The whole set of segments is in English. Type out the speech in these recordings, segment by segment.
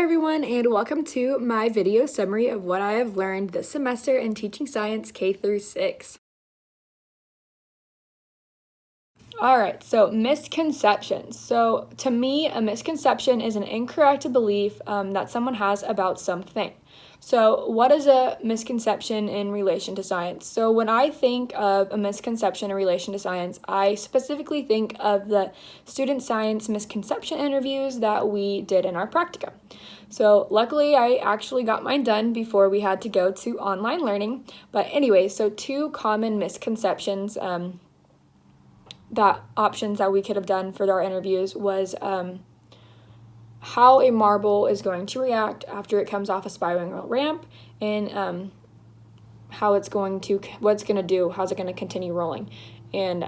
everyone, and welcome to my video summary of what I have learned this semester in teaching science K through 6. Alright, so misconceptions. So to me, a misconception is an incorrect belief that someone has about something. So what is a misconception in relation to science? So when I think of a misconception in relation to science, I specifically think of the student science misconception interviews that we did in our practicum. So luckily, I actually got mine done before we had to go to online learning. But anyway, so two common misconceptions that options that we could have done for our interviews was how a marble is going to react after it comes off a spiral ramp, and how it's going to, what it's going to do, how's it going to continue rolling. And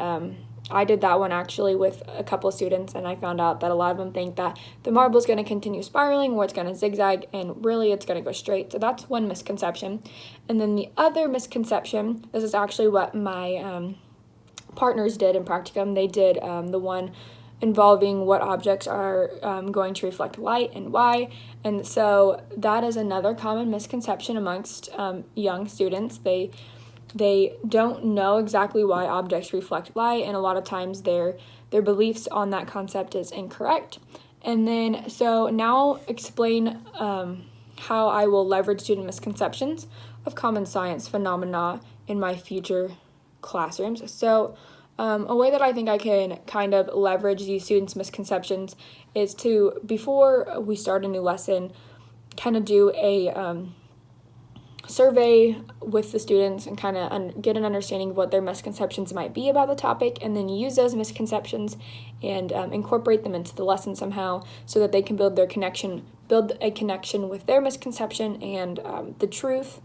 I did that one actually with a couple of students, and I found out that a lot of them think that the marble is going to continue spiraling or it's going to zigzag, and really it's going to go straight. So that's one misconception. And then the other misconception, this is actually what my partners did in practicum. They did the one involving what objects are going to reflect light and why. And so that is another common misconception amongst young students. They don't know exactly why objects reflect light, and a lot of times their beliefs on that concept is incorrect. And then so now explain how I will leverage student misconceptions of common science phenomena in my future classrooms. So a way that I think I can kind of leverage these students' misconceptions is to, before we start a new lesson, kind of do a survey with the students and kind of get an understanding of what their misconceptions might be about the topic, and then use those misconceptions and incorporate them into the lesson somehow so that they can build a connection with their misconception and the truth.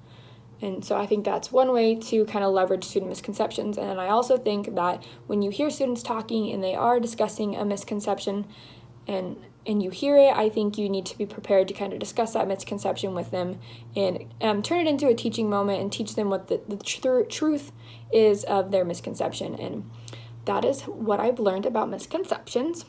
And so I think that's one way to kind of leverage student misconceptions. And I also think that when you hear students talking and they are discussing a misconception and you hear it, I think you need to be prepared to kind of discuss that misconception with them and turn it into a teaching moment and teach them what the truth is of their misconception. And that is what I've learned about misconceptions.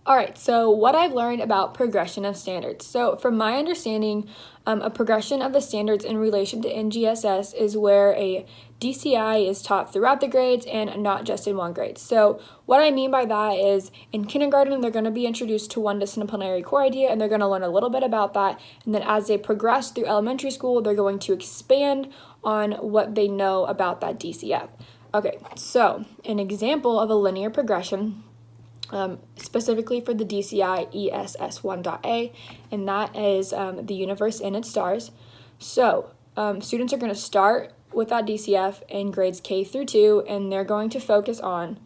All right, so what I've learned about progression of standards. So from my understanding, a progression of the standards in relation to NGSS is where a DCI is taught throughout the grades and not just in one grade. So what I mean by that is in kindergarten, they're going to be introduced to one disciplinary core idea, and they're going to learn a little bit about that. And then as they progress through elementary school, they're going to expand on what they know about that DCF. Okay, so an example of a linear progression specifically for the DCI ESS1.A, and that is the universe and its stars. So students are going to start with that DCF in grades K through 2, and they're going to focus on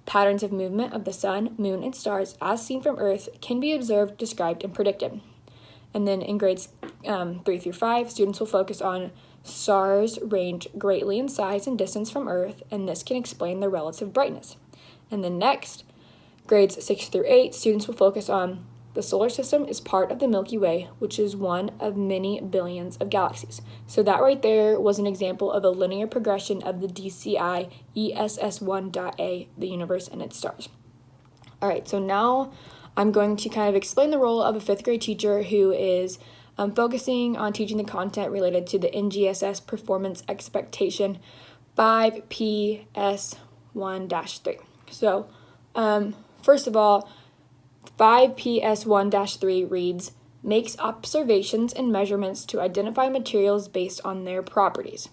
patterns of movement of the sun, moon, and stars as seen from Earth can be observed, described, and predicted. And then in grades 3 through 5, students will focus on stars range greatly in size and distance from Earth, and this can explain their relative brightness. And then next, grades 6 through 8, students will focus on the solar system is part of the Milky Way, which is one of many billions of galaxies. So that right there was an example of a linear progression of the DCI ESS1.A, the universe and its stars. All right, so now I'm going to kind of explain the role of a 5th grade teacher who is focusing on teaching the content related to the NGSS Performance Expectation 5PS1-3. So, first of all, 5PS1-3 reads, makes observations and measurements to identify materials based on their properties.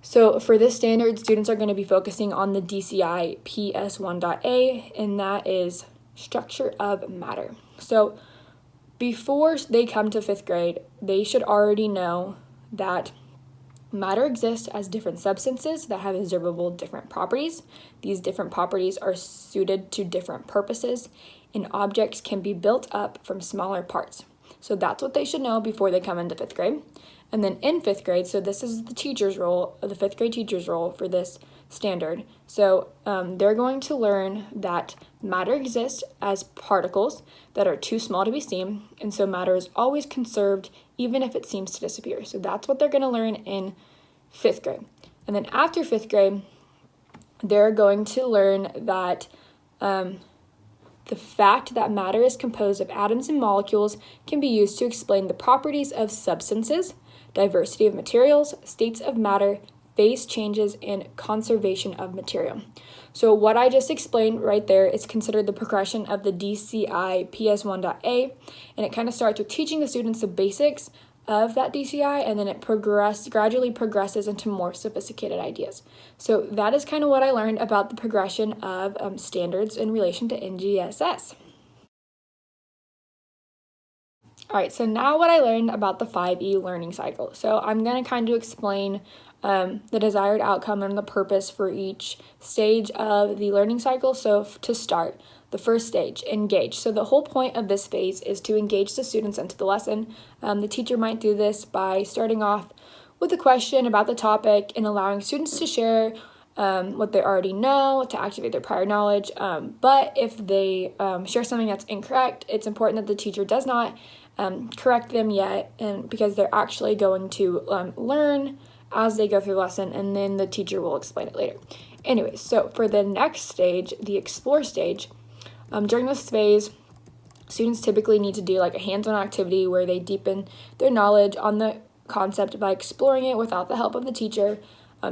So for this standard, students are going to be focusing on the DCI PS1.A, and that is structure of matter. So before they come to 5th grade, they should already know that matter exists as different substances that have observable different properties. These different properties are suited to different purposes, and objects can be built up from smaller parts. So that's what they should know before they come into 5th grade. And then in 5th grade, so this is the teacher's role, the 5th grade teacher's role for this standard. So they're going to learn that matter exists as particles that are too small to be seen, and so matter is always conserved even if it seems to disappear. So that's what they're going to learn in 5th grade. And then after 5th grade, they're going to learn that The fact that matter is composed of atoms and molecules can be used to explain the properties of substances, diversity of materials, states of matter, phase changes, and conservation of material. So what I just explained right there is considered the progression of the DCI PS1.A, and it kind of starts with teaching the students the basics of that DCI, and then it gradually progresses into more sophisticated ideas. So that is kind of what I learned about the progression of standards in relation to NGSS. All right, so now what I learned about the 5E learning cycle. So I'm going to kind of explain the desired outcome and the purpose for each stage of the learning cycle. So to start, the first stage, engage. So the whole point of this phase is to engage the students into the lesson. The teacher might do this by starting off with a question about the topic and allowing students to share what they already know to activate their prior knowledge. But if they share something that's incorrect, it's important that the teacher does not correct them yet, and because they're actually going to learn as they go through the lesson, and then the teacher will explain it later. Anyway, so for the next stage, the explore stage, during this phase, students typically need to do like a hands-on activity where they deepen their knowledge on the concept by exploring it without the help of the teacher.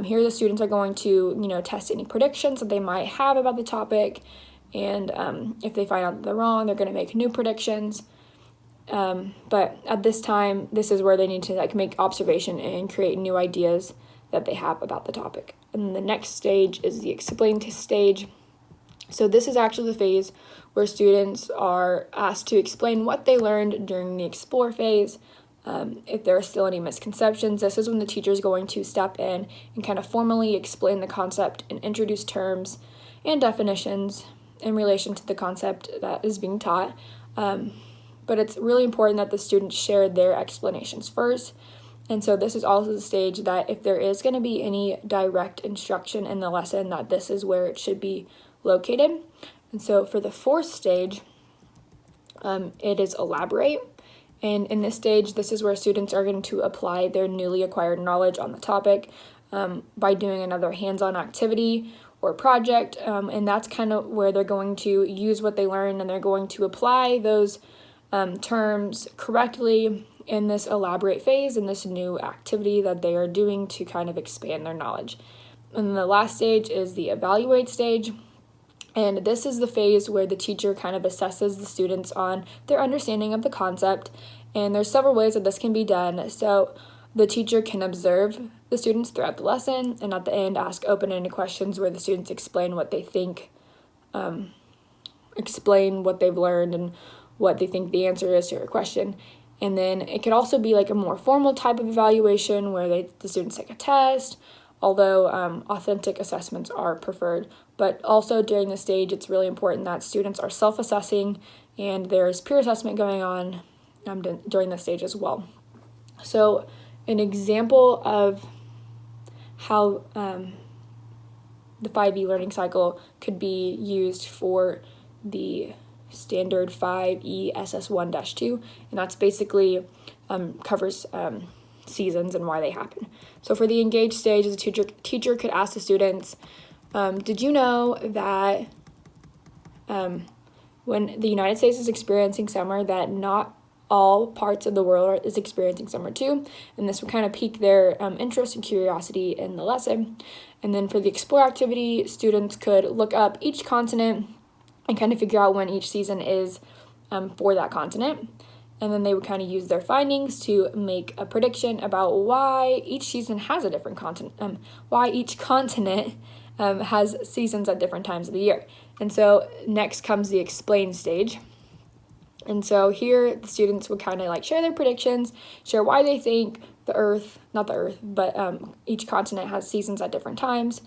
Here the students are going to, test any predictions that they might have about the topic, and if they find out that they're wrong, they're going to make new predictions. But at this time, this is where they need to make observation and create new ideas that they have about the topic. And the next stage is the explain stage. So this is actually the phase where students are asked to explain what they learned during the explore phase. If there are still any misconceptions, this is when the teacher is going to step in and kind of formally explain the concept and introduce terms and definitions in relation to the concept that is being taught. But it's really important that the students share their explanations first. And so this is also the stage that if there is going to be any direct instruction in the lesson, that this is where it should be located. And so for the fourth stage, it is elaborate. And in this stage, this is where students are going to apply their newly acquired knowledge on the topic by doing another hands-on activity or project. And that's kind of where they're going to use what they learned, and they're going to apply those terms correctly in this elaborate phase, in this new activity that they are doing to kind of expand their knowledge. And the last stage is the evaluate stage. And this is the phase where the teacher kind of assesses the students on their understanding of the concept. And there's several ways that this can be done. So the teacher can observe the students throughout the lesson, and at the end ask open-ended questions where the students explain what they think, explain what they've learned and what they think the answer is to your question. And then it could also be like a more formal type of evaluation where the students take a test, although authentic assessments are preferred. But also during this stage, it's really important that students are self-assessing, and there's peer assessment going on during this stage as well. So an example of how the 5E learning cycle could be used for the standard 5E SS1-2, and that's basically covers seasons and why they happen. So for the engage stage, the teacher could ask the students, did you know that when the United States is experiencing summer, that not all parts of the world is experiencing summer too? And this would kind of pique their interest and curiosity in the lesson. And then for the explore activity, students could look up each continent and kind of figure out when each season is for that continent. And then they would kind of use their findings to make a prediction about why each season has a different continent, why each continent has seasons at different times of the year. And so next comes the explain stage. And so here the students would kind of like share their predictions, share why they think each continent has seasons at different times.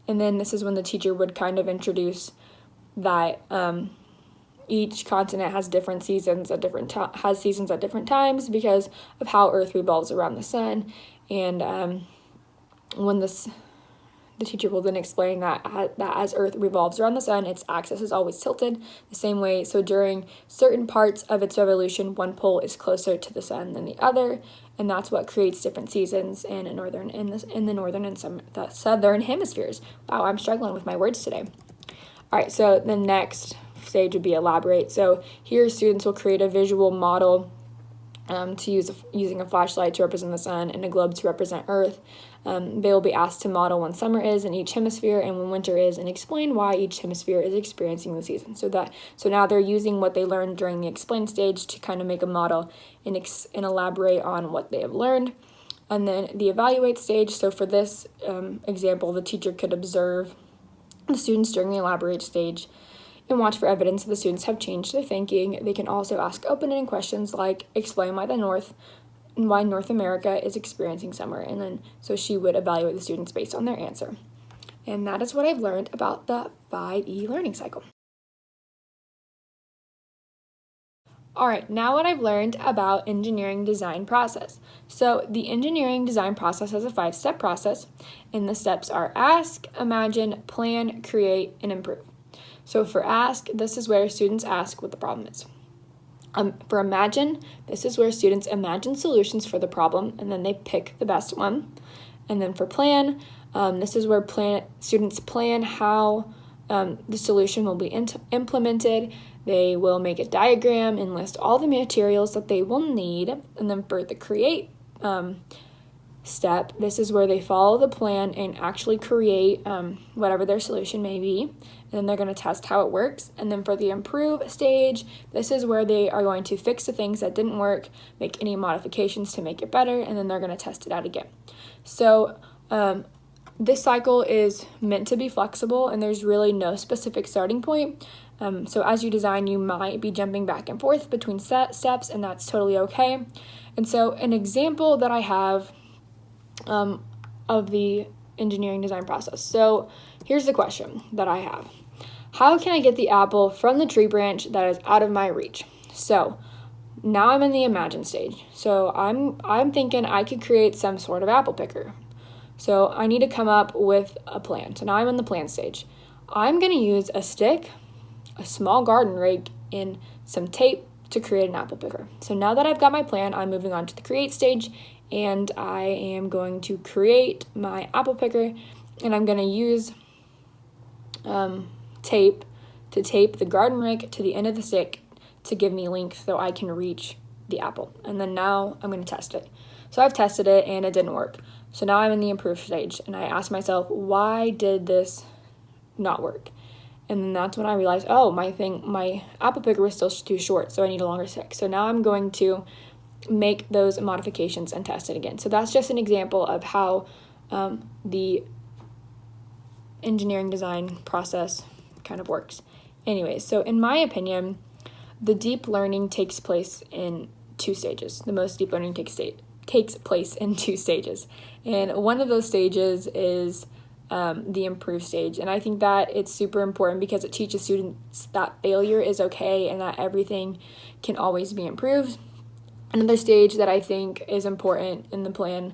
And then this is when the teacher would kind of introduce that each continent has different seasons at different times because of how Earth revolves around the sun. And when the teacher will then explain that as Earth revolves around the sun, its axis is always tilted the same way. So during certain parts of its revolution, one pole is closer to the sun than the other, and that's what creates different seasons in the northern and the southern hemispheres. Wow, I'm struggling with my words today. All right, so the next stage would be elaborate. So here students will create a visual model to use using a flashlight to represent the sun and a globe to represent Earth. They will be asked to model when summer is in each hemisphere and when winter is, and explain why each hemisphere is experiencing the season. So now they're using what they learned during the explain stage to kind of make a model and elaborate on what they have learned. And then the evaluate stage. So for this example, the teacher could observe the students during the elaborate stage and watch for evidence that the students have changed their thinking. They can also ask open-ended questions like explain why North America is experiencing summer, and then so she would evaluate the students based on their answer. And that is what I've learned about the 5E learning cycle. All right, now what I've learned about engineering design process. So the engineering design process is a 5-step process, and the steps are ask, imagine, plan, create, and improve. So for ask, this is where students ask what the problem is. For imagine, this is where students imagine solutions for the problem, and then they pick the best one. And then for plan, this is where students plan how the solution will be implemented. They will make a diagram and list all the materials that they will need. And then for the create step, this is where they follow the plan and actually create whatever their solution may be. And then they're going to test how it works. And then for the improve stage, this is where they are going to fix the things that didn't work, make any modifications to make it better, and then they're going to test it out again. So this cycle is meant to be flexible, and there's really no specific starting point. So as you design, you might be jumping back and forth between steps, and that's totally okay. And so an example that I have of the engineering design process. So here's the question that I have. How can I get the apple from the tree branch that is out of my reach? So now I'm in the imagine stage. So I'm thinking I could create some sort of apple picker. So I need to come up with a plan. So now I'm in the plan stage. I'm going to use a stick, a small garden rake, and some tape to create an apple picker. So now that I've got my plan, I'm moving on to the create stage, and I am going to create my apple picker, and I'm going to use tape to tape the garden rake to the end of the stick to give me length so I can reach the apple. And then now I'm going to test it. So I've tested it and it didn't work. So now I'm in the improve stage, and I ask myself, why did this not work? And then that's when I realized, oh, my apple picker was still too short, so I need a longer stick. So now I'm going to make those modifications and test it again. So that's just an example of how the engineering design process kind of works. Anyways, so in my opinion, the deep learning takes place in 2 stages. The most deep learning takes place in 2 stages. And one of those stages is the improve stage. And I think that it's super important because it teaches students that failure is okay and that everything can always be improved. Another stage that I think is important in the plan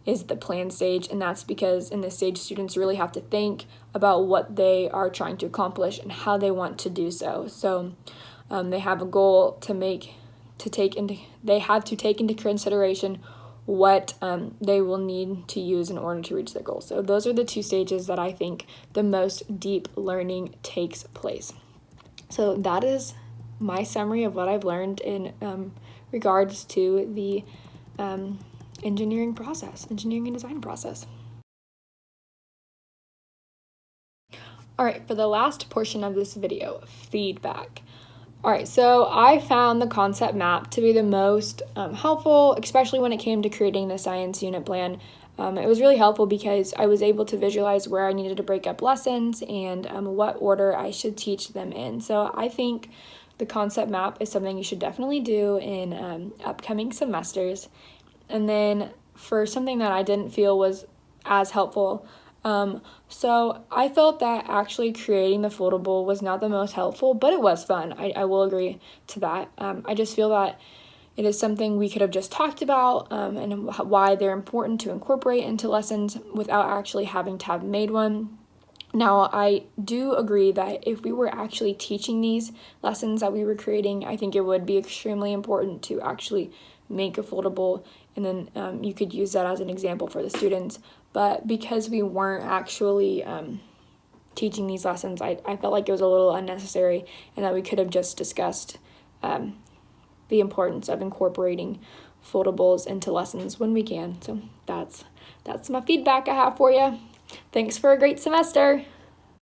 is the plan stage, and that's because in this stage students really have to think about what they are trying to accomplish and how they want to do so. So they have a goal they have to take into consideration what they will need to use in order to reach their goal. So those are the 2 stages that I think the most deep learning takes place. So that is my summary of what I've learned in regards to the engineering and design process. All right, for the last portion of this video, feedback. All right, so I found the concept map to be the most helpful, especially when it came to creating the science unit plan. It was really helpful because I was able to visualize where I needed to break up lessons and what order I should teach them in. So I think the concept map is something you should definitely do in upcoming semesters. And then for something that I didn't feel was as helpful, so I felt that actually creating the foldable was not the most helpful, but it was fun. I will agree to that. I just feel that it is something we could have just talked about and why they're important to incorporate into lessons without actually having to have made one. Now, I do agree that if we were actually teaching these lessons that we were creating, I think it would be extremely important to actually make a foldable, and then you could use that as an example for the students. But because we weren't actually teaching these lessons. I felt like it was a little unnecessary, and that we could have just discussed the importance of incorporating foldables into lessons when we can. So that's my feedback I have for you. Thanks for a great semester.